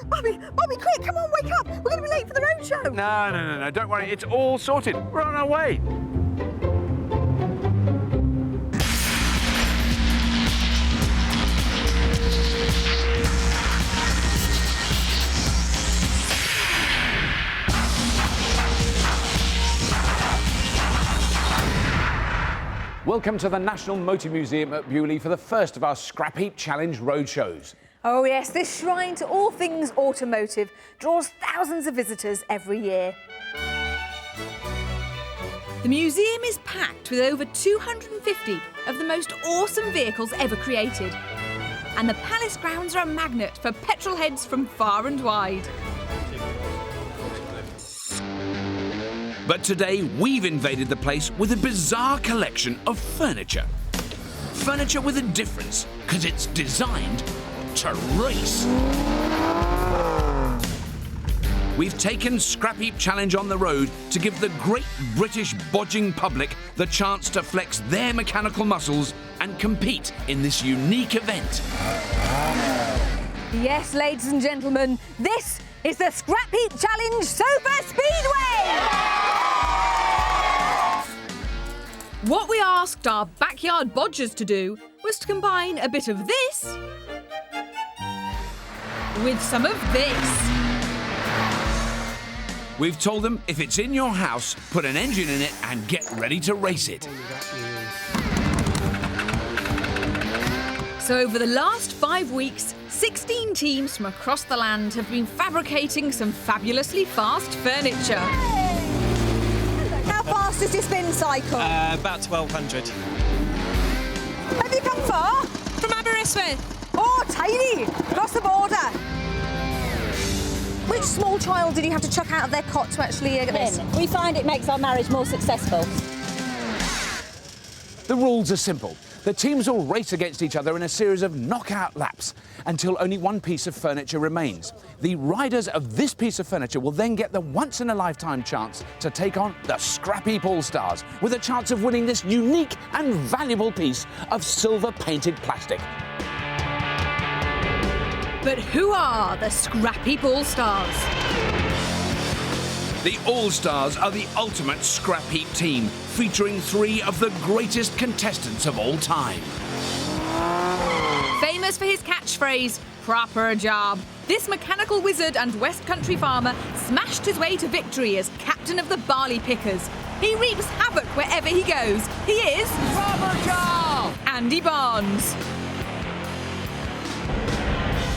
Bobby, quick, come on, wake up. We're going to be late for the roadshow. No, don't worry. It's all sorted. We're on our way. Welcome to the National Motor Museum at Beaulieu for the first of our Scrapheap Challenge roadshows. Oh yes, this shrine to all things automotive draws thousands of visitors every year. The museum is packed with over 250 of the most awesome vehicles ever created. And the palace grounds are a magnet for petrol heads from far and wide. But today, we've invaded the place with a bizarre collection of furniture. Furniture with a difference, because it's designed to race. We've taken Scrapheap Challenge on the road to give the great British bodging public the chance to flex their mechanical muscles and compete in this unique event. Yes, ladies and gentlemen, this is the Scrapheap Challenge Sofa Speedway! What we asked our backyard bodgers to do was to combine a bit of this with some of this. We've told them if it's in your house, put an engine in it and get ready to race it. So over the last 5 weeks, 16 teams from across the land have been fabricating some fabulously fast furniture. How fast does your spin cycle? About 1,200. Have you come far? From Aberystwyth. Oh, tiny! Across the border. Which small child did you have to chuck out of their cot to actually get this? We find it makes our marriage more successful. The rules are simple. The teams will race against each other in a series of knockout laps until only one piece of furniture remains. The riders of this piece of furniture will then get the once-in-a-lifetime chance to take on the Scrapheap All-Stars with a chance of winning this unique and valuable piece of silver-painted plastic. But who are the Scrapheap All-Stars? The All-Stars are the ultimate scrap heap team, featuring 3 of the greatest contestants of all time. Famous for his catchphrase, proper job, this mechanical wizard and West Country farmer smashed his way to victory as captain of the barley pickers. He reaps havoc wherever he goes. He is... Proper job! Andy Barnes.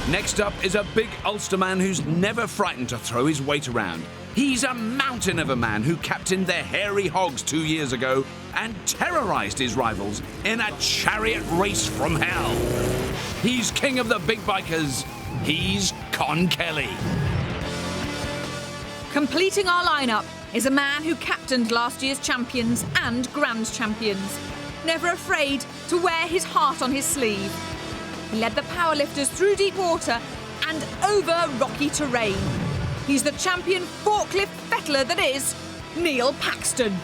Next up is a big Ulster man who's never frightened to throw his weight around. He's a mountain of a man who captained their hairy hogs 2 years ago and terrorised his rivals in a chariot race from hell. He's king of the big bikers. He's Con Kelly. Completing our lineup is a man who captained last year's champions and grand champions. Never afraid to wear his heart on his sleeve. He led the powerlifters through deep water and over rocky terrain. He's the champion forklift fettler that is Neil Paxton.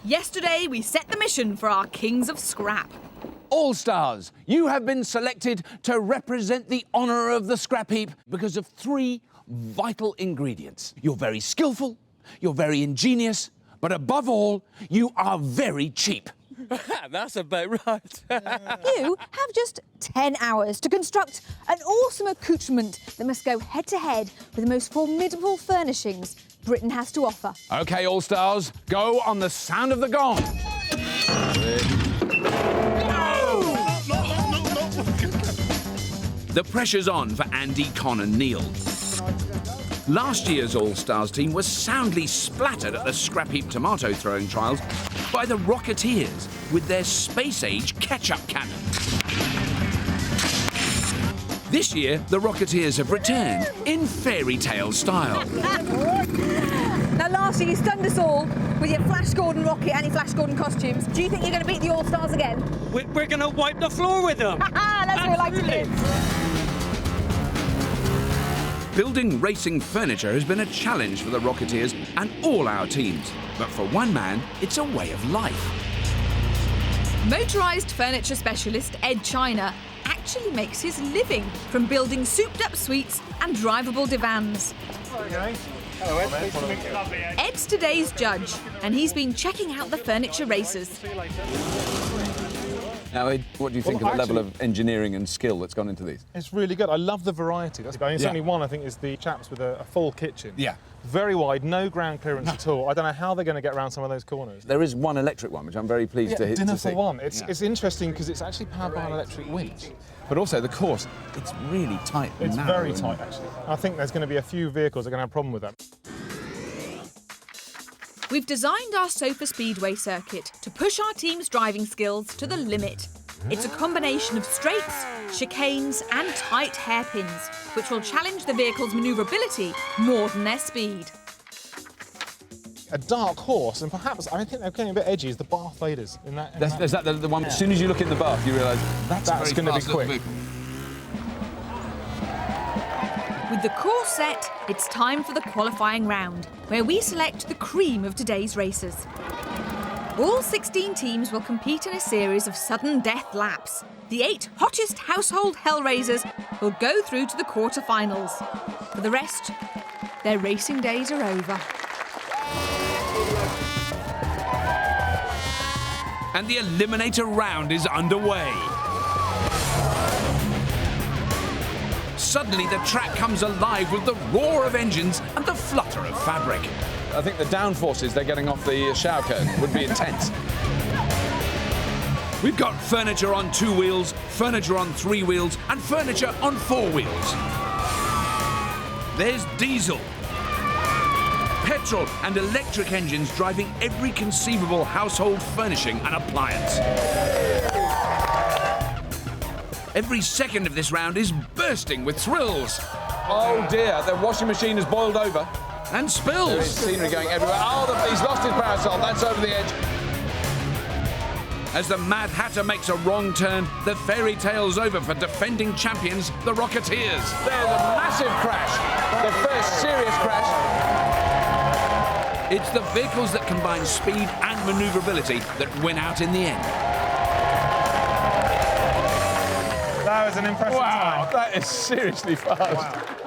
Yesterday, we set the mission for our Kings of Scrap. All-Stars, you have been selected to represent the honour of the scrap heap because of 3 vital ingredients. You're very skillful, you're very ingenious, but above all, you are very cheap. That's about right. You have just 10 hours to construct an awesome accoutrement that must go head-to-head with the most formidable furnishings Britain has to offer. OK, All-Stars, go on the sound of the gong. The pressure's on for Andy, Con and Neil. Last year's All-Stars team was soundly splattered at the Scrapheap tomato throwing trials by the Rocketeers with their space-age ketchup cannon. This year, the Rocketeers have returned in fairy tale style. Now, last year you stunned us all with your Flash Gordon rocket and your Flash Gordon costumes. Do you think you're going to beat the All-Stars again? We're going to wipe the floor with them. That's what we like to do. Building racing furniture has been a challenge for the Rocketeers and all our teams. But for one man, it's a way of life. Motorised furniture specialist Ed China actually makes his living from building souped-up suites and drivable divans. Hello, Ed. Ed's today's judge, and he's been checking out the furniture races. Now, Ed, what do you think of the level of engineering and skill that's gone into these? It's really good. I love the variety. There's only one, I think, is the chaps with a full kitchen. Yeah. Very wide, no ground clearance at all. I don't know how they're going to get around some of those corners. There is one electric one, which I'm very pleased to dinner see. for one. It's interesting because it's actually powered by an electric winch. But also the course, it's really tight and It's narrow, very isn't tight, it? actually. I think there's going to be a few vehicles that are going to have a problem with that. We've designed our Sofa Speedway circuit to push our team's driving skills to the limit. It's a combination of straights, chicanes and tight hairpins, which will challenge the vehicle's manoeuvrability more than their speed. A dark horse, and perhaps, I think they're getting a bit edgy, is the Bath Vaders. Is that the one? As soon as you look in the bath, you realise that's going to be quick. With the course set, it's time for the qualifying round, where we select the cream of today's races. All 16 teams will compete in a series of sudden death laps. The 8 hottest household hellraisers will go through to the quarter-finals. For the rest, their racing days are over. And the eliminator round is underway. Suddenly, the track comes alive with the roar of engines and the flutter of fabric. I think the downforces they're getting off the shower curtain would be intense. We've got furniture on 2 wheels, furniture on 3 wheels, and furniture on 4 wheels. There's diesel, petrol and electric engines driving every conceivable household furnishing and appliance. Every second of this round is bursting with thrills. Oh dear, the washing machine has boiled over. And spills. There is scenery going everywhere. Oh, he's lost his parasol. That's over the edge. As the Mad Hatter makes a wrong turn, the fairy tale's over for defending champions, the Rocketeers. There's a massive crash. The first serious crash. It's the vehicles that combine speed and manoeuvrability that win out in the end. That was an impressive time. That is seriously fast. Wow.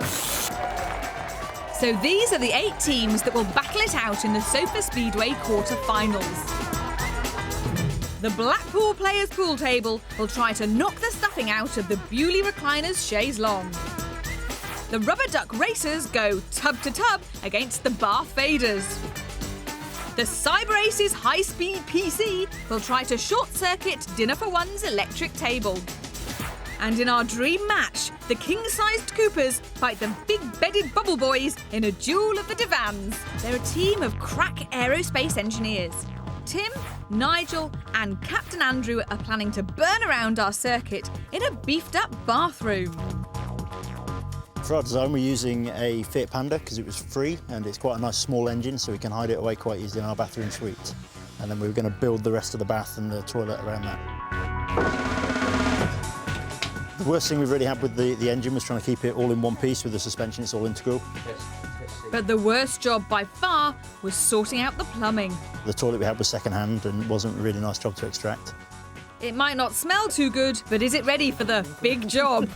So these are the 8 teams that will battle it out in the Sofa Speedway quarter-finals. The Blackpool Players Pool Table will try to knock the stuffing out of the Beaulieu Recliners chaise longue. The Rubber Duck Racers go tub-to-tub against the Bath Vaders. The Cyber Aces High-Speed PC will try to short-circuit Dinner for One's electric table. And in our dream match, the king-sized Coopers fight the big-bedded Bubble Boys in a duel of the divans. They're a team of crack aerospace engineers. Tim, Nigel and Captain Andrew are planning to burn around our circuit in a beefed-up bathroom. For our design, we're using a Fiat Panda because it was free and it's quite a nice small engine, so we can hide it away quite easily in our bathroom suite. And then we were going to build the rest of the bath and the toilet around that. The worst thing we've really had with the engine was trying to keep it all in one piece. With the suspension, it's all integral. But the worst job by far was sorting out the plumbing. The toilet we had was second-hand and wasn't a really nice job to extract. It might not smell too good, but is it ready for the big job?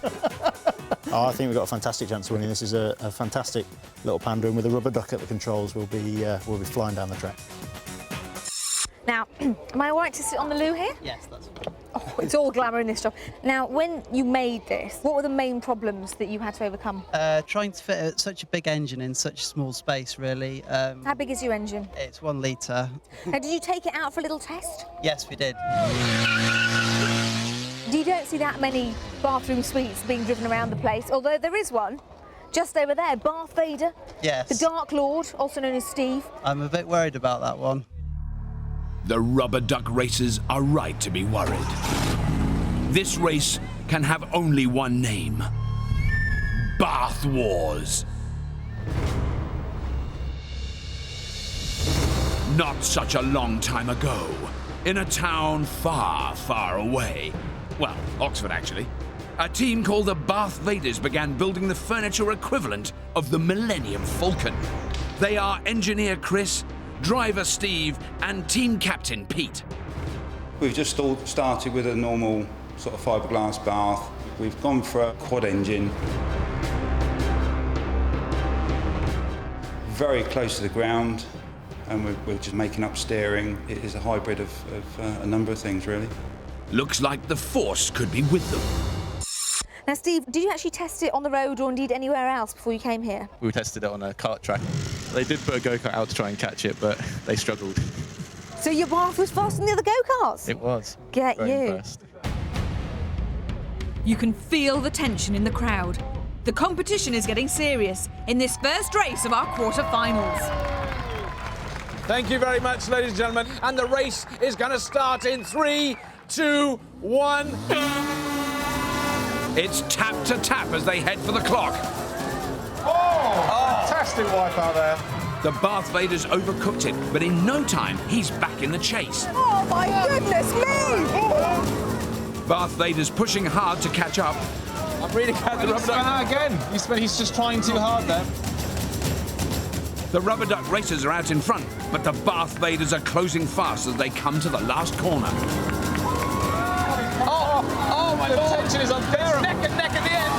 Oh, I think we've got a fantastic chance of winning. This is a fantastic little Panda, and with a rubber duck at the controls, we'll be flying down the track. Now, am I all right to sit on the loo here? Yes, that's fine. Oh, it's all glamour in this job. Now, when you made this, what were the main problems that you had to overcome? Trying to fit such a big engine in such a small space, really. How big is your engine? It's 1 litre. Now, did you take it out for a little test? Yes, we did. You don't see that many bathroom suites being driven around the place, although there is one just over there, Bath Vader. Yes. The Dark Lord, also known as Steve. I'm a bit worried about that one. The Rubber Duck Racers are right to be worried. This race can have only one name: Bath Wars. Not such a long time ago, in a town far, far away, well, Oxford actually, a team called the Bath Vaders began building the furniture equivalent of the Millennium Falcon. They are engineer Chris, driver Steve and team captain Pete. We've just started with a normal sort of fiberglass bath. We've gone for a quad engine. Very close to the ground, and we're just making up steering. It is a hybrid of a number of things, really. Looks like the force could be with them. Now, Steve, did you actually test it on the road or indeed anywhere else before you came here? We tested it on a kart track. They did put a go-kart out to try and catch it, but they struggled. So your bath was faster than the other go-karts? It was. Get Very you. impressed. You can feel the tension in the crowd. The competition is getting serious in this first race of our quarter-finals. Thank you very much, ladies and gentlemen. And the race is going to start in 3, 2, 1. It's tap to tap as they head for the clock. Oh, fantastic wipe out there. The Bath Vader's overcooked it, but in no time, he's back in the chase. Oh, my goodness me! Bath Vader's pushing hard to catch up. I'm really glad the rubber duck... again. He's just trying too hard there. The rubber duck racers are out in front, but the Bath Vaders are closing fast as they come to the last corner. Oh my Lord. The tension is unbearable. Neck and neck at the end.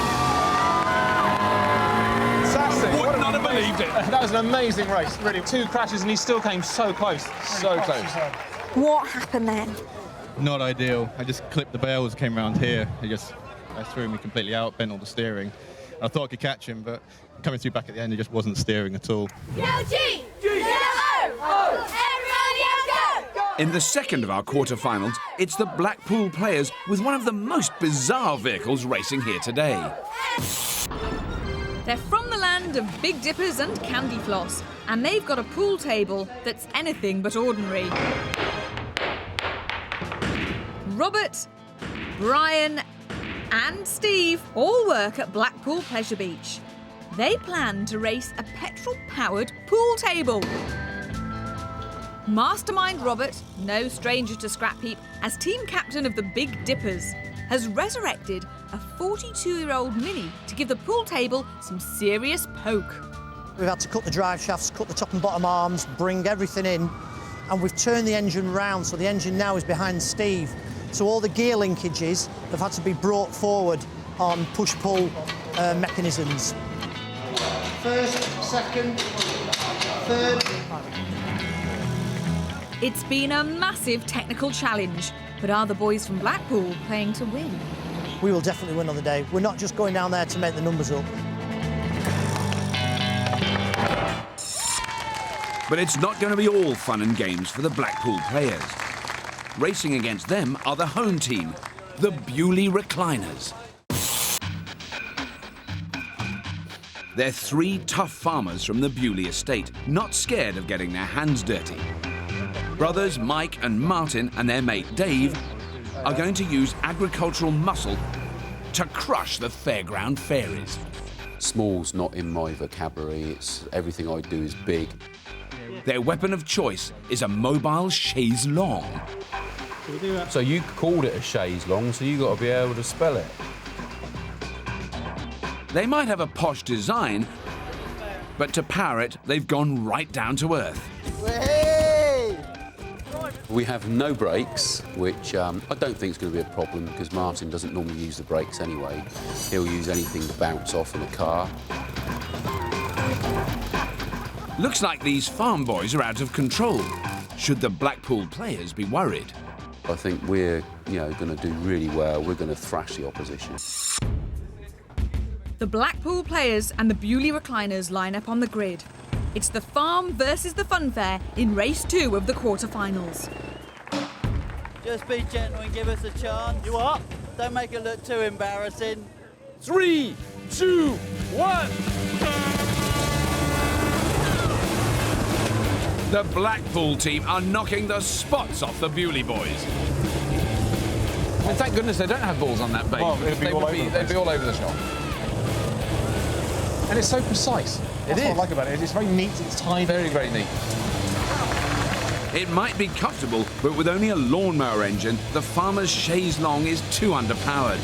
Fantastic. Would not have believed it. That was an amazing race, really. 2 crashes and he still came so close. So close. What happened then? Not ideal. I just clipped the bales, came around here. I threw me completely out, bent all the steering. I thought I could catch him, but coming through back at the end, he just wasn't steering at all. In the second of our quarter-finals, it's the Blackpool players with one of the most bizarre vehicles racing here today. They're from the land of Big Dippers and Candy Floss, and they've got a pool table that's anything but ordinary. Robert, Brian and Steve all work at Blackpool Pleasure Beach. They plan to race a petrol-powered pool table. Mastermind Robert, no stranger to Scrapheap, as team captain of the Big Dippers, has resurrected a 42-year-old Mini to give the pool table some serious poke. We've had to cut the drive shafts, cut the top and bottom arms, bring everything in, and we've turned the engine round, so the engine now is behind Steve. So all the gear linkages have had to be brought forward on push-pull mechanisms. First, second, third. It's been a massive technical challenge, but are the boys from Blackpool playing to win? We will definitely win on the day. We're not just going down there to make the numbers up. But it's not going to be all fun and games for the Blackpool players. Racing against them are the home team, the Beaulieu Recliners. They're 3 tough farmers from the Beaulieu estate, not scared of getting their hands dirty. Brothers Mike and Martin and their mate Dave are going to use agricultural muscle to crush the fairground fairies. Small's not in my vocabulary, it's everything I do is big. Their weapon of choice is a mobile chaise longue. So you called it a chaise longue, so you got to be able to spell it. They might have a posh design, but to power it, they've gone right down to earth. We have no brakes, which I don't think is going to be a problem because Martin doesn't normally use the brakes anyway. He'll use anything to bounce off in a car. Looks like these farm boys are out of control. Should the Blackpool players be worried? I think we're, going to do really well. We're going to thrash the opposition. The Blackpool players and the Beaulieu Recliners line up on the grid. It's the farm versus the funfair in race 2 of the quarter-finals. Just be gentle and give us a chance. You what? Don't make it look too embarrassing. 3, 2, 1. The Blackpool team are knocking the spots off the Beaulieu boys. Well, thank goodness they don't have balls on that baby. Oh, they'd be all over the shop. And it's so precise. That's what I like about it. It's very neat, it's tidy. Very, very neat. It might be comfortable, but with only a lawnmower engine, the farmer's chaise longue is too underpowered.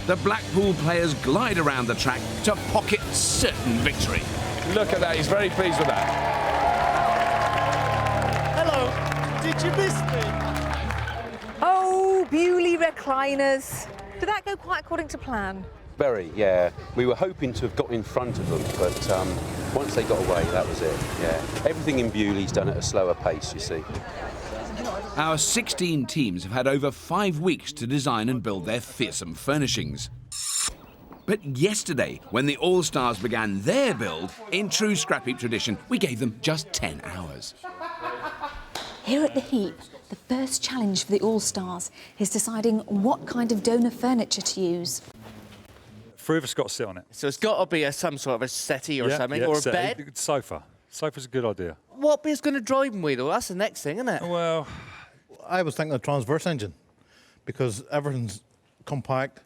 The Blackpool players glide around the track to pocket certain victory. Look at that, he's very pleased with that. Hello, did you miss me? Oh, Beaulieu recliners. Did that go quite according to plan? Very, yeah. We were hoping to have got in front of them, but once they got away, that was it, yeah. Everything in Beaulieu's done at a slower pace, you see. Our 16 teams have had over 5 weeks to design and build their fearsome furnishings. But yesterday, when the All-Stars began their build, in true Scrapheap tradition, we gave them just 10 hours. Here at the Heap, the first challenge for the All-Stars is deciding what kind of donor furniture to use. 3 of us got to sit on it. So it's got to be some sort of a settee or something, or a bed? Sofa. Sofa's a good idea. What bit's going to drive them, Weedle? That's the next thing, isn't it? Well, I was thinking a transverse engine, because everything's compact.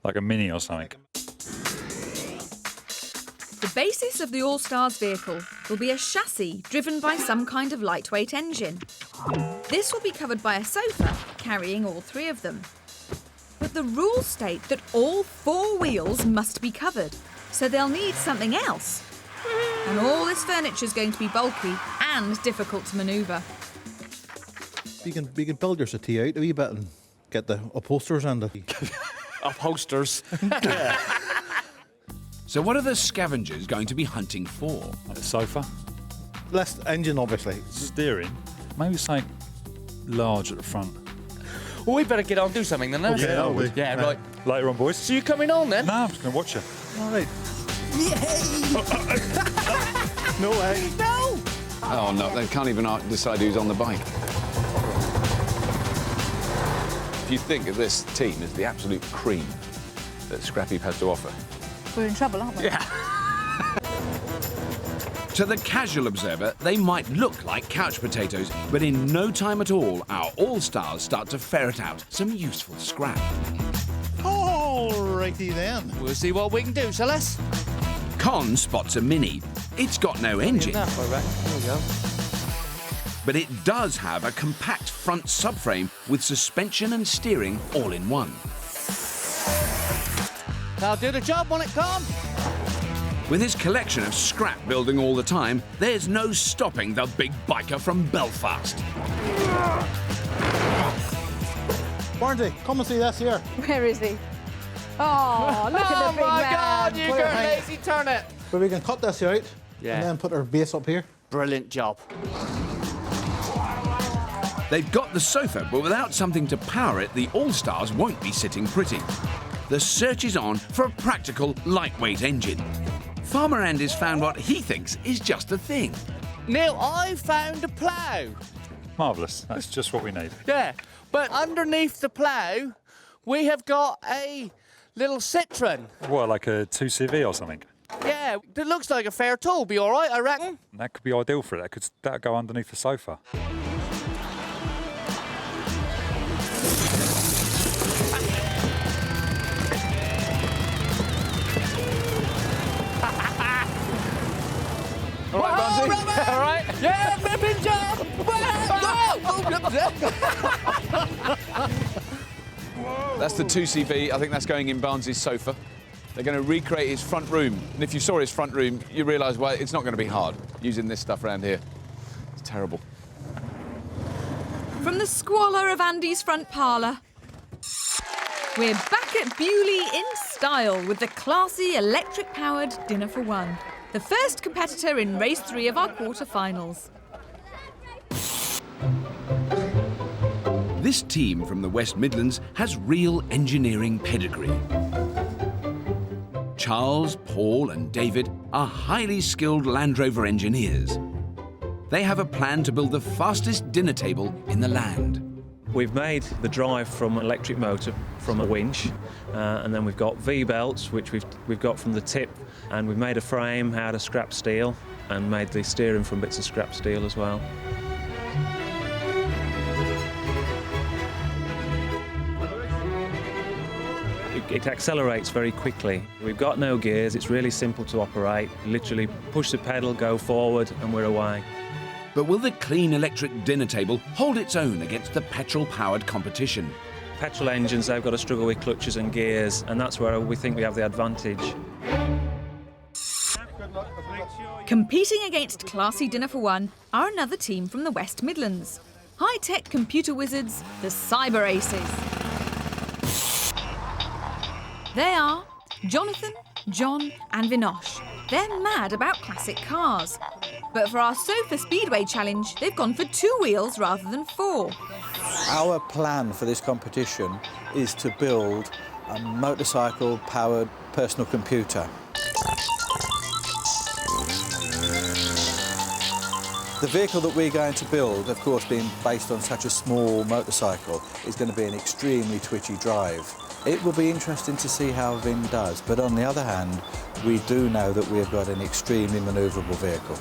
Like a Mini or something. The basis of the All-Stars vehicle will be a chassis driven by some kind of lightweight engine. This will be covered by a sofa carrying all 3 of them. But the rules state that all 4 wheels must be covered, so they'll need something else. And all this furniture is going to be bulky and difficult to manoeuvre. You can build your settee out a wee bit and get the upholsters and the... Upholsters. So what are the scavengers going to be hunting for? Like a sofa. Less engine, obviously. Steering. Maybe something large at the front. Well, we better get on and do something then, don't we? Yeah, I would. Yeah, right. Later on, boys. So you coming on then? No, I'm just going to watch you. All right. No way. No! Oh, no, they can't even decide who's on the bike. If you think of this team as the absolute cream that Scrapheap has to offer. We're in trouble, aren't we? Yeah. To the casual observer, they might look like couch potatoes, but in no time at all, our All-Stars start to ferret out some useful scrap. Alrighty then. We'll see what we can do, shall us? Con spots a Mini. It's got no engine, Enough, I reckon. There we go. but it does have a compact front subframe with suspension and steering all in one. I'll do the job when it comes. With his collection of scrap building all the time, there's no stopping the big biker from Belfast. Barnesy, come and see this here. Where is he? Oh, look at the big man. Oh, my God, you girl lazy turnip. But we can cut this out and then put our base up here. Brilliant job. They've got the sofa, but without something to power it, the All-Stars won't be sitting pretty. The search is on for a practical, lightweight engine. Farmer Andy's found what he thinks is just a thing. Neil, I found a plough. Marvellous. That's just what we need. Yeah, but underneath the plough, we have got a little Citroen. What, like a 2CV or something? Yeah, it looks like a fair tool. Be all right, I reckon. That could be ideal for it. That'd go underneath the sofa. All right, Bronzy. All right. Yeah, flipping job. That's the 2CV. I think that's going in Barnes' sofa. They're going to recreate his front room. And if you saw his front room, you realise, well, it's not going to be hard using this stuff around here. It's terrible. From the squalor of Andy's front parlour, we're back at Beaulieu in style with the classy electric-powered Dinner for One, the first competitor in race 3 of our quarter-finals. This team from the West Midlands has real engineering pedigree. Charles, Paul and David are highly skilled Land Rover engineers. They have a plan to build the fastest dinner table in the land. We've made the drive from an electric motor from a winch, and then we've got V-belts, which we've got from the tip, and we've made a frame out of scrap steel and made the steering from bits of scrap steel as well. It accelerates very quickly. We've got no gears, it's really simple to operate. Literally push the pedal, go forward, and we're away. But will the clean electric dinner table hold its own against the petrol-powered competition? Petrol engines, they've got to struggle with clutches and gears, and that's where we think we have the advantage. Competing against classy Dinner for One are another team from the West Midlands. High-tech computer wizards, the Cyber Aces. They are Jonathan, John and Vinosh. They're mad about classic cars. But for our Sofa Speedway challenge, they've gone for 2 wheels rather than 4. Our plan for this competition is to build a motorcycle-powered personal computer. The vehicle that we're going to build, of course, being based on such a small motorcycle, is going to be an extremely twitchy drive. It will be interesting to see how Vin does, but on the other hand, we do know that we've got an extremely manoeuvrable vehicle.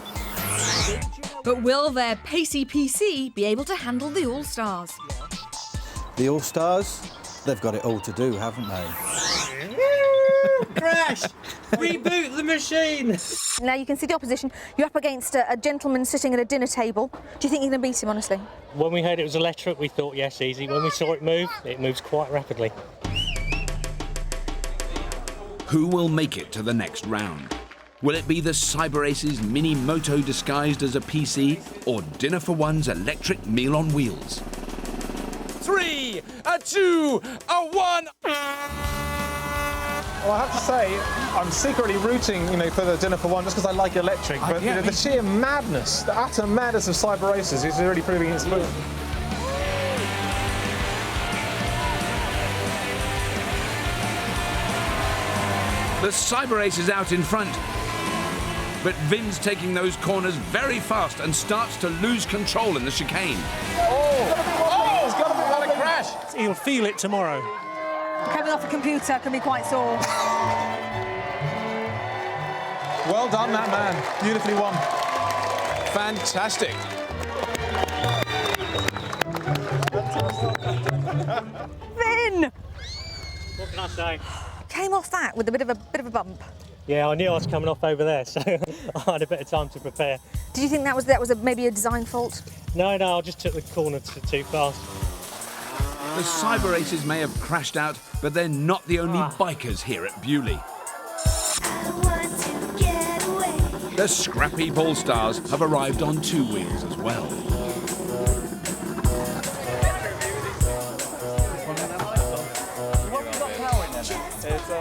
But will their pacey PC be able to handle the All-Stars? The All-Stars, they've got it all to do, haven't they? Crash! Reboot the machine! Now you can see the opposition. You're up against a gentleman sitting at a dinner table. Do you think you're going to beat him, honestly? When we heard it was electric, we thought, yes, easy. When we saw it moves quite rapidly. Who will make it to the next round? Will it be the Cyber Aces mini moto disguised as a PC, or Dinner for One's electric meal on wheels? 3, a 2, a 1. Well, I have to say, I'm secretly rooting, for the Dinner for One just because I like electric. But the sheer madness, the utter madness of Cyber Races is really proving its point. The Cyber Ace is out in front. But Vin's taking those corners very fast and starts to lose control in the chicane. It's got to be about a crash. He'll feel it tomorrow. Coming off a computer can be quite sore. Well done, that man. Beautifully won. Fantastic. Vin! What can I say? Came off that with a bit of a bump. Yeah, I knew I was coming off over there, so I had a bit of time to prepare. Did you think that was maybe a design fault? No, I just took the corner too fast. The Cyber Aces may have crashed out, but they're not the only bikers here at Beaulieu. The Scrapheap All-Stars have arrived on 2 wheels as well.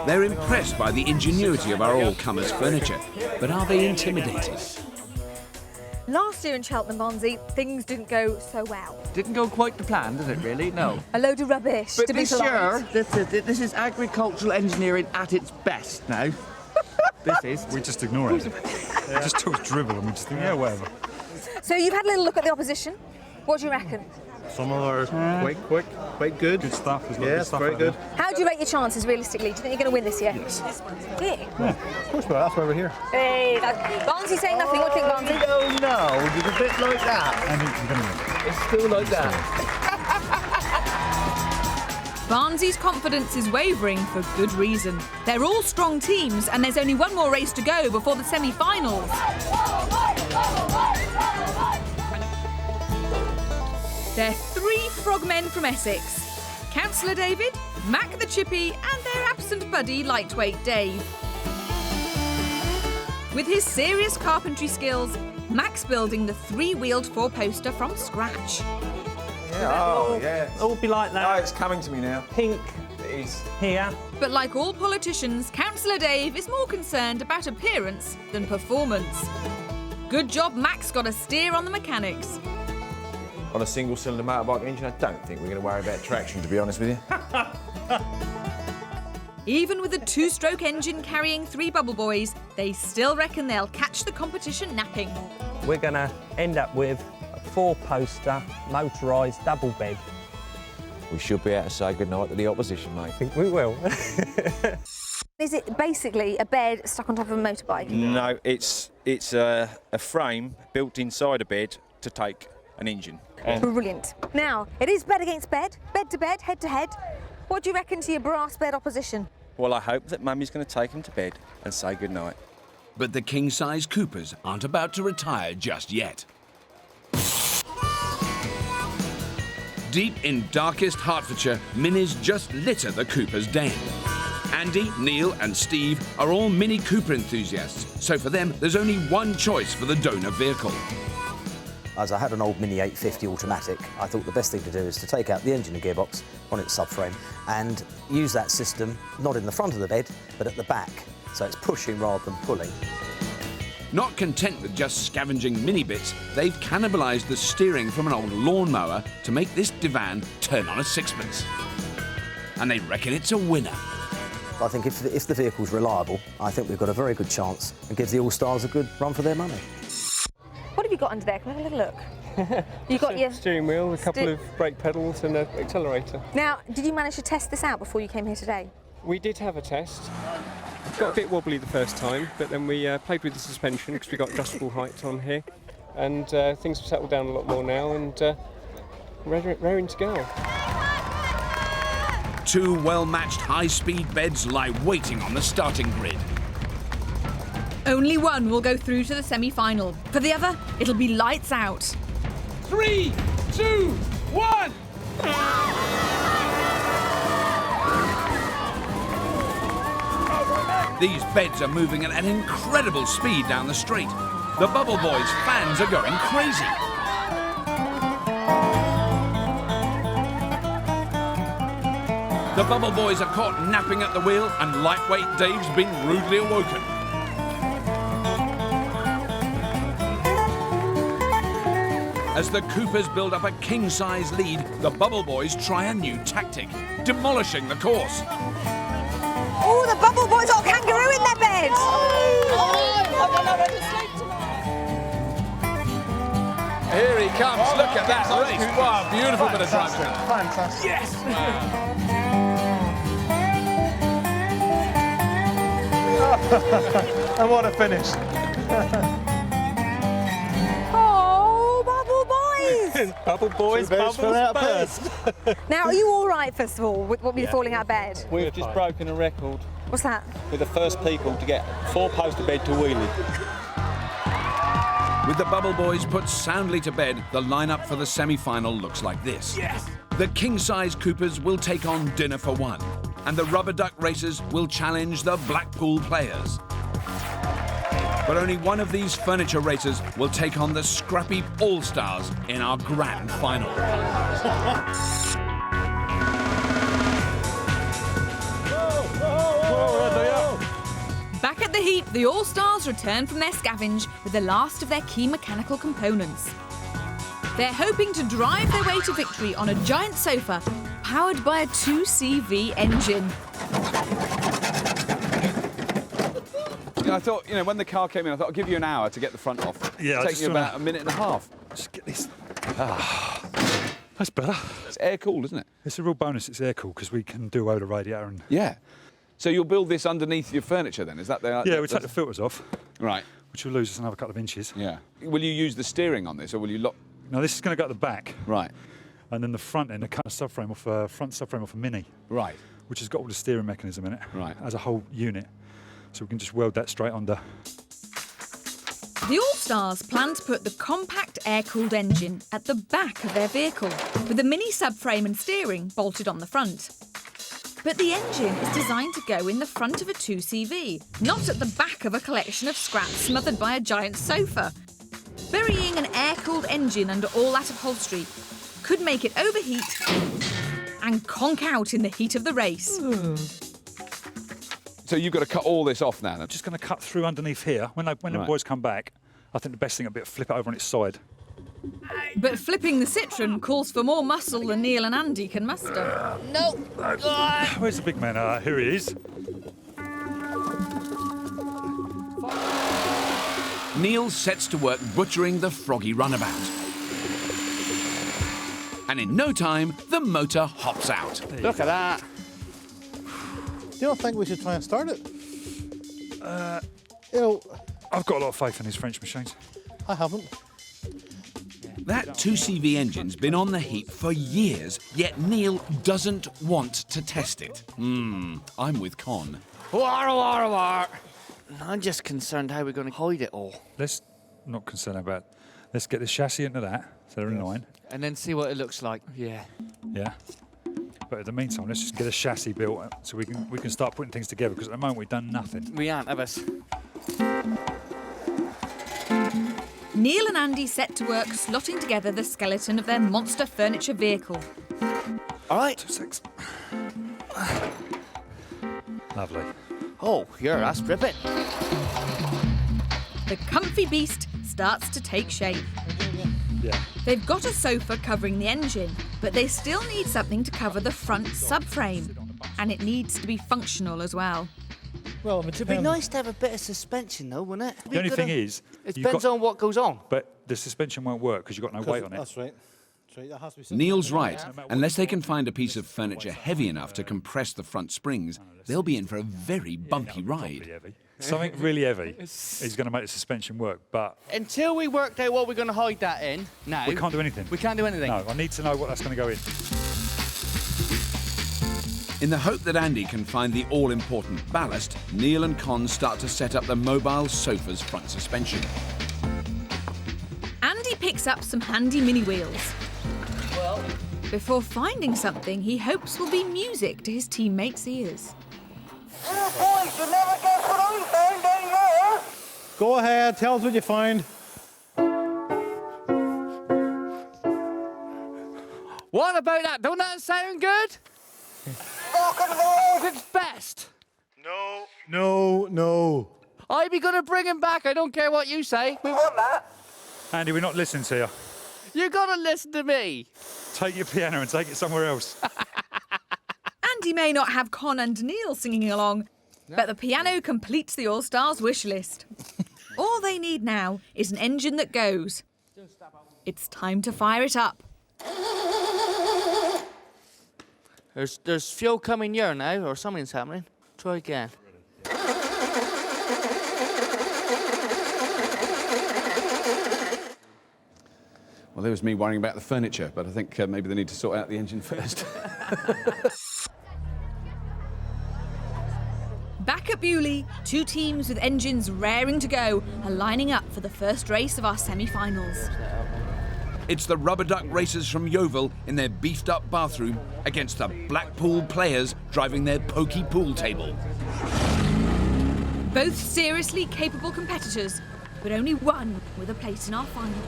They're impressed by the ingenuity of our all-comers furniture, but are they intimidated? Last year in Cheltenham, Bonzi, things didn't go so well. Didn't go quite to plan, did it really? No. A load of rubbish, But to be this polite. year, this is agricultural engineering at its best now. This is. We just ignore it. We just talk dribble and we just think, yeah, whatever. So you've had a little look at the opposition. What do you reckon? Some of them are quite good. Good stuff. Yes, very good. How do you rate your chances realistically? Do you think you're going to win this year? Yes. Yeah. Of course, but that's why we're here. Hey, Barnsley's saying nothing. What do you think, Barnsley? Oh no, it's a bit like that. I think we're going to win. It's still like that. Barnsley's confidence is wavering for good reason. They're all strong teams and there's only one more race to go before the semi-finals. They're 3 frogmen from Essex. Councillor David, Mac the Chippy and their absent buddy Lightweight Dave. With his serious carpentry skills, Mac's building the 3-wheeled 4-poster from scratch. Yeah, It will be like that. Oh, it's coming to me now. Pink It is. here. But like all politicians, Councillor Dave is more concerned about appearance than performance. Good job Mac's got a steer on the mechanics. On a single-cylinder motorbike engine, I don't think we're going to worry about traction, to be honest with you. Even with a 2-stroke engine carrying 3 bubble boys, they still reckon they'll catch the competition napping. We're going to end up with a 4-poster motorised double bed. We should be able to say goodnight to the opposition, mate. I think we will. Is it basically a bed stuck on top of a motorbike? No, it's a frame built inside a bed to take an engine. Brilliant. Now, it is bed against bed, bed to bed, head to head. What do you reckon to your brass bed opposition? Well, I hope that Mummy's going to take him to bed and say goodnight. But the king-size Coopers aren't about to retire just yet. Deep in darkest Hertfordshire, Minis just litter the Cooper's den. Andy, Neil and Steve are all Mini Cooper enthusiasts, so for them there's only one choice for the donor vehicle. As I had an old Mini 850 automatic, I thought the best thing to do is to take out the engine and gearbox on its subframe and use that system not in the front of the bed, but at the back. So it's pushing rather than pulling. Not content with just scavenging mini bits, they've cannibalised the steering from an old lawnmower to make this divan turn on a sixpence. And they reckon it's a winner. I think if the vehicle's reliable, I think we've got a very good chance and give the All-Stars a good run for their money. What have you got under there? Can we have a little look? You got your steering wheel, a couple of brake pedals and an accelerator. Now, did you manage to test this out before you came here today? We did have a test. Got a bit wobbly the first time, but then we played with the suspension because we got adjustable height on here, and things have settled down a lot more now, and raring to go. Two well-matched high-speed beds lie waiting on the starting grid. Only one will go through to the semi-final. For the other, it'll be lights out. 3, 2, 1! These beds are moving at an incredible speed down the straight. The Bubble Boys fans are going crazy. The Bubble Boys are caught napping at the wheel and lightweight Dave's been rudely awoken. As the Coopers build up a king-size lead, the Bubble Boys try a new tactic, demolishing the course. Oh, the Bubble Boys got a kangaroo in their bed! Here he comes, look at that race. Wow, beautiful bit of driving. Fantastic. Yes! And what a finish. Oh, Bubble Boys! Bubble Boys, bubbles burst. Now, are you all right, first of all, with you falling out of bed? We've just broken a record. What's that? We're the first people to get 4-poster bed to wheelie. With the Bubble Boys put soundly to bed, the lineup for the semi-final looks like this. Yes! The king-size Coopers will take on Dinner for One, and the Rubber Duck Racers will challenge the Blackpool Players. But only one of these furniture racers will take on the Scrapheap All-Stars in our grand final. Back at the heap, the All-Stars return from their scavenge with the last of their key mechanical components. They're hoping to drive their way to victory on a giant sofa powered by a 2CV engine. I thought, when the car came in, I thought I'll give you an hour to get the front off. Yeah, It'll take you about a minute and a half. Just get this. That's better. It's air-cooled, isn't it? It's a real bonus. It's air-cooled because we can do away with the radiator. And Yeah. So you'll build this underneath your furniture then? Is that the yeah, we take the filters off. Right. Which will lose us another couple of inches. Yeah. Will you use the steering on this, or will you lock? Now this is going to go at the back. Right. And then the front end, I cut a subframe off front subframe off a Mini. Right. Which has got all the steering mechanism in it. Right. As a whole unit. So we can just weld that straight under. The All-Stars plan to put the compact air-cooled engine at the back of their vehicle, with the mini subframe and steering bolted on the front. But the engine is designed to go in the front of a 2CV, not at the back of a collection of scraps smothered by a giant sofa. Burying an air-cooled engine under all that upholstery could make it overheat and conk out in the heat of the race. So you've got to cut all this off now then? Just going to cut through underneath here. When the boys come back, I think the best thing would be to flip it over on its side. But flipping the Citroen calls for more muscle than Neil and Andy can muster. No! Where's the big man? Here he is. Neil sets to work butchering the froggy runabout. And in no time, the motor hops out. Look at that. Do you not think we should try and start it? I've got a lot of faith in these French machines. I haven't. That 2CV engine's been on the heap for years, yet Neil doesn't want to test it. I'm with Con. War. I'm just concerned how we're going to hide it all. Let's not concern about. Let's get the chassis into that, so they're in line. And then see what it looks like. Yeah. Yeah. But in the meantime, let's just get a chassis built so we can start putting things together. Because at the moment we've done nothing. We aren't, have us? Neil and Andy set to work slotting together the skeleton of their monster furniture vehicle. All right. 6. Lovely. Oh, yeah, that's ripping. The comfy beast starts to take shape. Yeah. They've got a sofa covering the engine, but they still need something to cover the front subframe. And it needs to be functional as well. Well, it'd be nice to have a bit of suspension, though, wouldn't it? The only thing is... It depends on what goes on. But the suspension won't work because you've got no weight on it. That's right. Neil's right. Unless they can find a piece of furniture heavy enough to compress the front springs, they'll be in for a very bumpy ride. Something really heavy is going to make the suspension work, but... Until we worked out what we're going to hide that in, now... We can't do anything. We can't do anything. No, I need to know what that's going to go in. In the hope that Andy can find the all-important ballast, Neil and Con start to set up the mobile sofa's front suspension. Andy picks up some handy mini wheels. Before finding something he hopes will be music to his teammates' ears. Go ahead, tell us what you find. What about that? Don't that sound good? Rock and roll! It's best. No. I be gonna bring him back. I don't care what you say. We want that. Andy, we're not listening to you. You gotta listen to me. Take your piano and take it somewhere else. Andy may not have Con and Neil singing along, but the piano completes the All-Stars wish list. All they need now is an engine that goes. It's time to fire it up. There's fuel coming here now, or something's happening. Try again. Well, there was me worrying about the furniture, but I think maybe they need to sort out the engine first. Back at Beaulieu, 2 teams with engines raring to go are lining up for the first race of our semi-finals. It's the rubber duck racers from Yeovil in their beefed-up bathroom against the Blackpool players driving their pokey pool table. Both seriously capable competitors, but only one with a place in our final.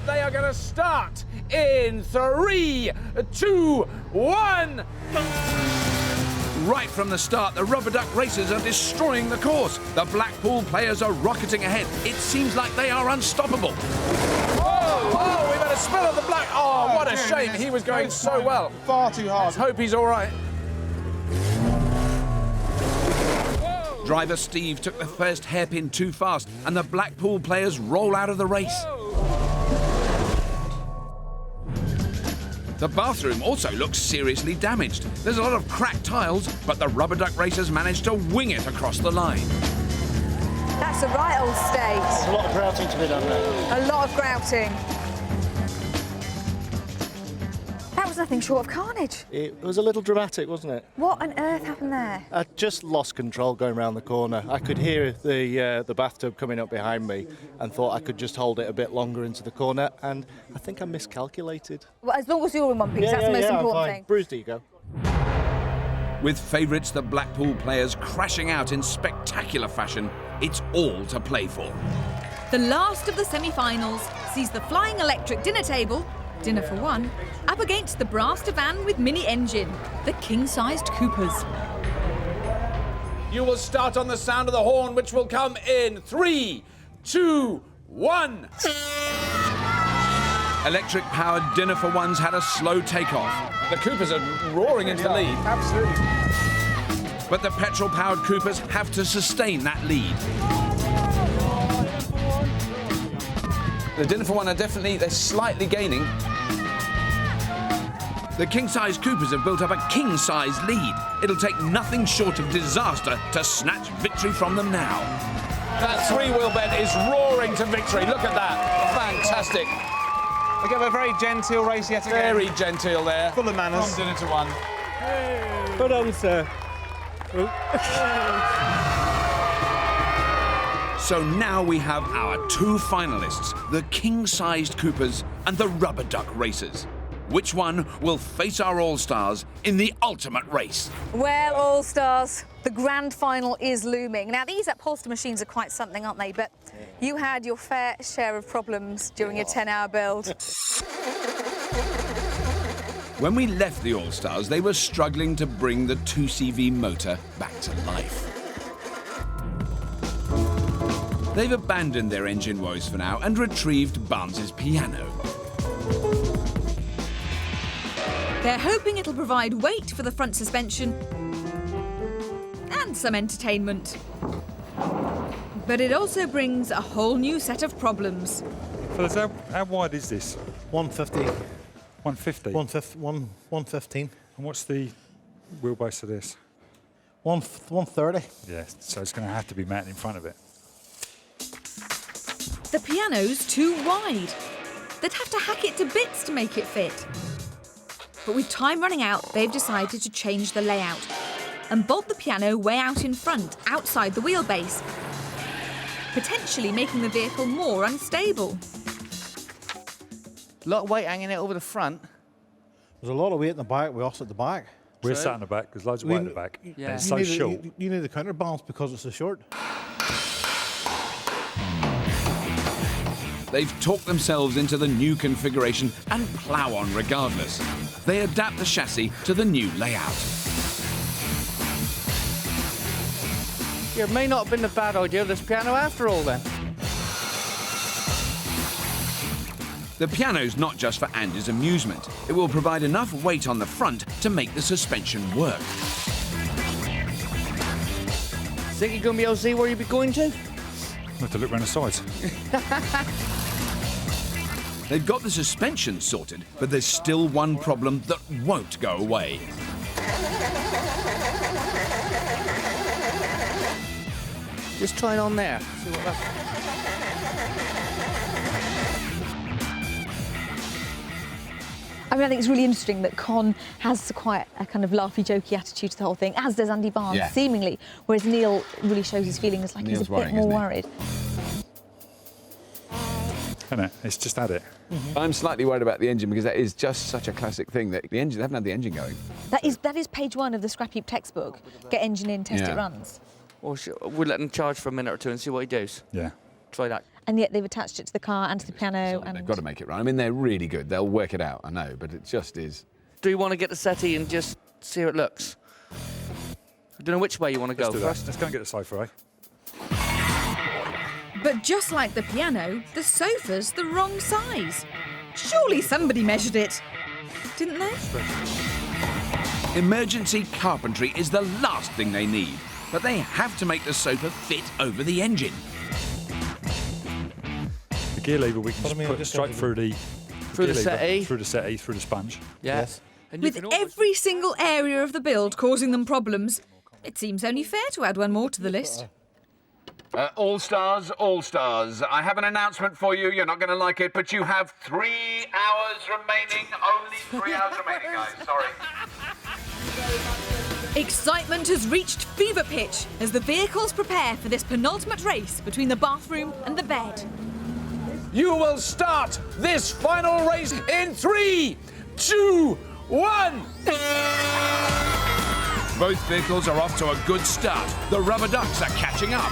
They are going to start in 3, 2, 1. Right from the start, the rubber duck racers are destroying the course. The Blackpool players are rocketing ahead. It seems like they are unstoppable. Oh, we've had a spill of the black. Oh, what a shame. He was going so well. Far too hard. Let's hope he's all right. Driver Steve took the first hairpin too fast, and the Blackpool players roll out of the race. The bathroom also looks seriously damaged. There's a lot of cracked tiles, but the rubber duck racers managed to wing it across the line. That's a right old state. There's a lot of grouting to be done there. A lot of grouting. That was nothing short of carnage. It was a little dramatic, wasn't it? What on earth happened there? I just lost control going around the corner. I could hear the bathtub coming up behind me and thought I could just hold it a bit longer into the corner, and I think I miscalculated. Well, as long as you're in one piece, that's the most important thing. Bruised ego. With favourites the Blackpool players crashing out in spectacular fashion, it's all to play for. The last of the semi-finals sees the flying electric dinner table, dinner for one, up against the brass divan with mini engine, the king-sized Coopers. You will start on the sound of the horn, which will come in 3, 2, 1. Electric-powered dinner for ones had a slow takeoff. The Coopers are roaring into the lead. Absolutely. But the petrol-powered Coopers have to sustain that lead. The dinner for one are they're slightly gaining. The king-size Coopers have built up a king-size lead. It'll take nothing short of disaster to snatch victory from them now. That 3-wheel bed is roaring to victory. Look at that. Fantastic. We have a very genteel race yet again. Very genteel there. Full of manners. From dinner to one. Well done, sir. So now we have our 2 finalists, the king-sized Coopers and the rubber duck racers. which one will face our All-Stars in the ultimate race? Well, All-Stars, the grand final is looming. Now, these upholster machines are quite something, aren't they? But you had your fair share of problems during your 10-hour build. When we left the All-Stars, they were struggling to bring the 2CV motor back to life. They've abandoned their engine woes for now and retrieved Barnes's piano. They're hoping it'll provide weight for the front suspension and some entertainment. But it also brings a whole new set of problems. Fellas, how wide is this? 150. 150? 115. And what's the wheelbase of this? 130. Yeah, so it's going to have to be mounted in front of it. The piano's too wide. They'd have to hack it to bits to make it fit. But with time running out, they've decided to change the layout and bolt the piano way out in front, outside the wheelbase, potentially making the vehicle more unstable. A lot of weight hanging out over the front. There's a lot of weight in the back. We also at the back. We're sat in the back. There's loads of weight in the back. Yeah. And it's so short. You need the counterbalance because it's so short. They've talked themselves into the new configuration and plough on regardless. They adapt the chassis to the new layout. Yeah, it may not have been a bad idea, this piano after all then. The piano's not just for Andy's amusement. It will provide enough weight on the front to make the suspension work. Think you're going to be able to see where you'll be going to? I have to look around the sides. They've got the suspension sorted, but there's still one problem that won't go away. Just try it on there. See what that's... I mean, I think it's really interesting that Con has quite a kind of laughy, jokey attitude to the whole thing, as does Andy Barnes, Yeah. seemingly, whereas Neil really shows his feelings like Neil's he's a worrying, bit more isn't he? worried. Isn't it? It's just at it. I'm slightly worried about the engine because that is just such a classic thing that the engine, they haven't had the engine going. That is page 1 of the Scrapheap textbook. Get engine in, test it runs. Or we'll let him charge for a minute or two and see what he does. Yeah. Try that. And yet they've attached it to the car and to the piano. They've got to make it run. I mean, they're really good. They'll work it out, I know, but it just is. Do you want to get the settee and just see how it looks? I don't know which way you want to go first. Let's go and get the sofa, eh? But just like the piano, the sofa's the wrong size. Surely somebody measured it, didn't they? Emergency carpentry is the last thing they need, but they have to make the sofa fit over the engine. The gear lever we can just put straight through the settee. Through the settee, through the sponge. Yes. And With every single area of the build causing them problems, it seems only fair to add one more to the list. All-Stars, All-Stars, I have an announcement for you. You're not going to like it, but you have 3 hours remaining. Only 3 hours remaining, guys. Sorry. Excitement has reached fever pitch as the vehicles prepare for this penultimate race between the bathroom and the bed. You will start this final race in 3, 2, 1. Both vehicles are off to a good start. The rubber ducks are catching up.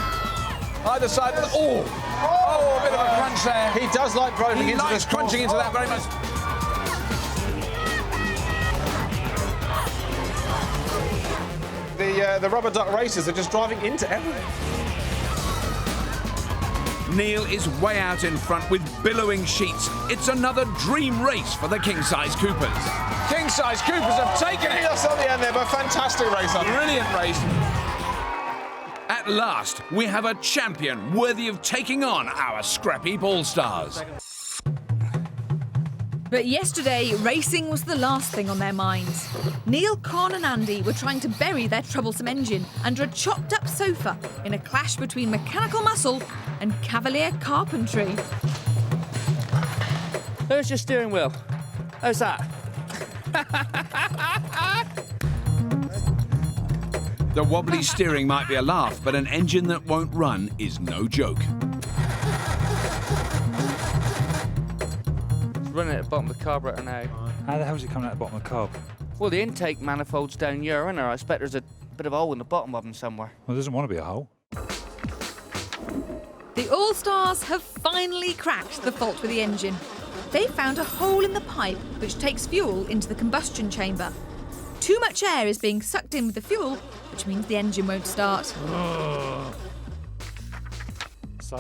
Either side of the... Oh, a bit of a crunch there. He does like driving into this. Crunching into that very much. The rubber duck racers are just driving into everything. Neil is way out in front with billowing sheets. It's another dream race for the King-size Coopers. King-size Coopers have taken it. Yes, on the end there, but fantastic race. Brilliant race. At last, we have a champion worthy of taking on our Scrapheap All-Stars. But yesterday, racing was the last thing on their minds. Neil, Con and Andy were trying to bury their troublesome engine under a chopped-up sofa in a clash between mechanical muscle and cavalier carpentry. There's your steering wheel. How's that? The wobbly steering might be a laugh, but an engine that won't run is no joke. It's running at the bottom of the carburetor now. How the hell is it coming out the bottom of the carb? Well, the intake manifold's down here, isn't there? I expect there's a bit of a hole in the bottom of them somewhere. Well, there doesn't want to be a hole. The All-Stars have finally cracked the fault with the engine. They found a hole in the pipe which takes fuel into the combustion chamber. Too much air is being sucked in with the fuel, which means the engine won't start.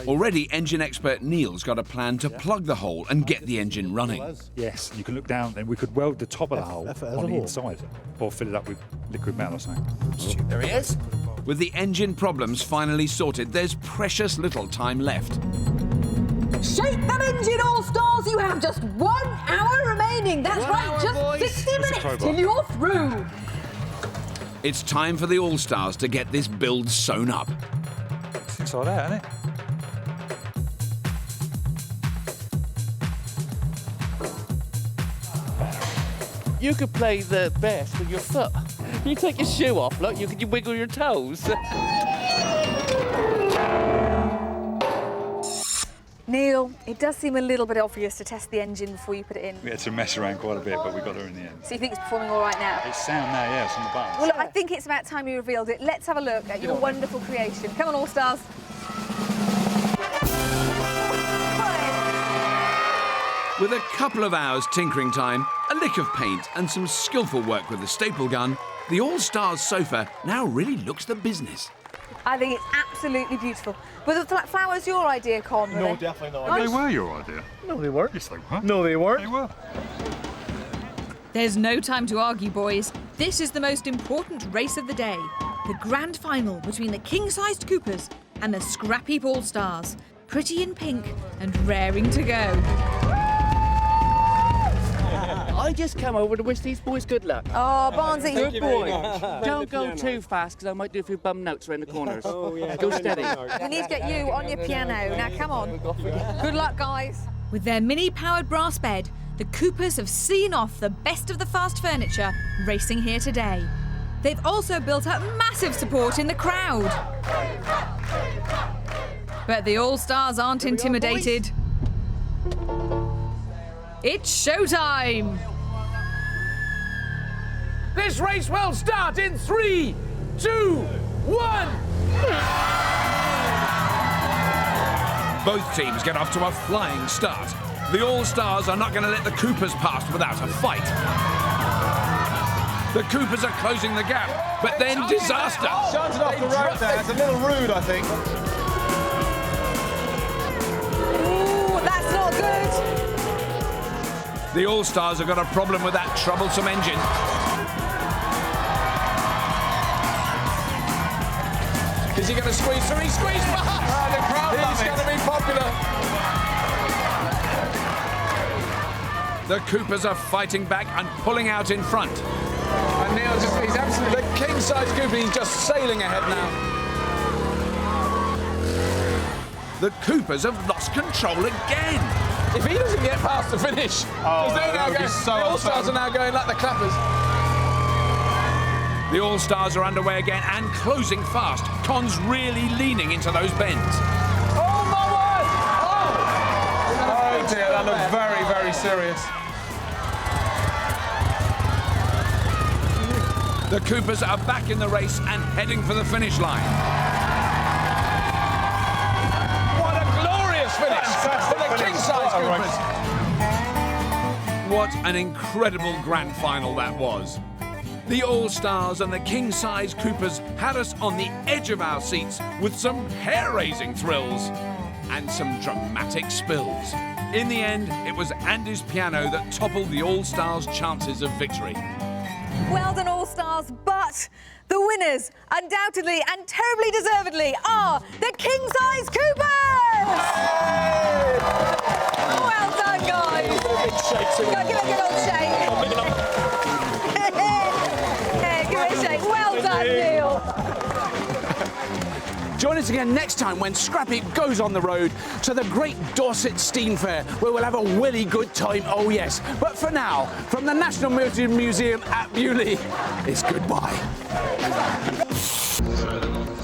Already, engine expert Neil's got a plan to plug the hole and get the engine running. Yes, you can look down, and we could weld the top of the hole on the inside, or fill it up with liquid metal or something. There he is. With the engine problems finally sorted, there's precious little time left. Shake that engine, All-Stars! You have just 1 hour remaining. That's right, just 60 minutes till you're through. It's time for the All-Stars to get this build sewn up. It's like that, isn't it? You could play the bass with your foot. You take your shoe off, look, you could wiggle your toes. Neil, it does seem a little bit obvious to test the engine before you put it in. We had to mess around quite a bit, but we got her in the end. So you think it's performing all right now? It's sound now, yeah, it's on the buttons. Well, look, I think it's about time you revealed it. Let's have a look at your wonderful creation. Come on, All-Stars. With a couple of hours tinkering time, a lick of paint and some skillful work with the staple gun, the All-Stars sofa now really looks the business. I think it's absolutely beautiful. Were the flowers your idea, Con? No, definitely not. They were your idea. No, they weren't. Yes, they were. No, they weren't. They were. There's no time to argue, boys. This is the most important race of the day. The grand final between the king-sized Coopers and the Scrapheap All-Stars. Pretty in pink and raring to go. I just come over to wish these boys good luck. Oh, Barnsley. Good boy. Don't go too fast, because I might do a few bum notes around the corners. Oh, yeah. Go steady. We need to get you on your piano. Now, come on. Good luck, guys. With their mini-powered brass bed, the Coopers have seen off the best of the fast furniture racing here today. They've also built up massive support in the crowd. But the All-Stars aren't intimidated. It's showtime! This race will start in 3, 2, 1. Both teams get off to a flying start. The All-Stars are not going to let the Coopers pass without a fight. The Coopers are closing the gap, but then disaster. Shunted off the road there. It's a little rude, I think. Ooh, that's not good. The All-Stars have got a problem with that troublesome engine. Is he going to squeeze through? He squeezed past! The crowd He's going to be popular. The Coopers are fighting back and pulling out in front. And Neil he's absolutely the king-size Cooper. He's just sailing ahead now. The Coopers have lost control again. If he doesn't get past the finish, the All-Stars are now going like the clappers. The All-Stars are underway again and closing fast. Con's really leaning into those bends. Oh, my word! Oh, dear, that looked very, very serious. The Coopers are back in the race and heading for the finish line. What a glorious finish for the king-size Coopers. What an incredible grand final that was. The All-Stars and the king-size Coopers had us on the edge of our seats with some hair-raising thrills and some dramatic spills. In the end, it was Andy's piano that toppled the All-Stars' chances of victory. Well done, All-Stars, but the winners, undoubtedly and terribly deservedly, are the king-size Coopers! Well done, guys! Go, give it a good old shake. Yeah, give it a shake. Well done, Neil. Join us again next time when Scrapheap goes on the road to the Great Dorset Steam Fair, where we'll have a really good time, oh yes. But for now, from the National Motor Museum at Beaulieu, it's goodbye.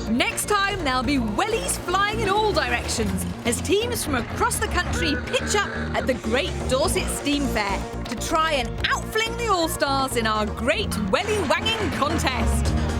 Next Next time, there'll be wellies flying in all directions as teams from across the country pitch up at the Great Dorset Steam Fair to try and outfling the All-Stars in our Great Welly Wanging Contest.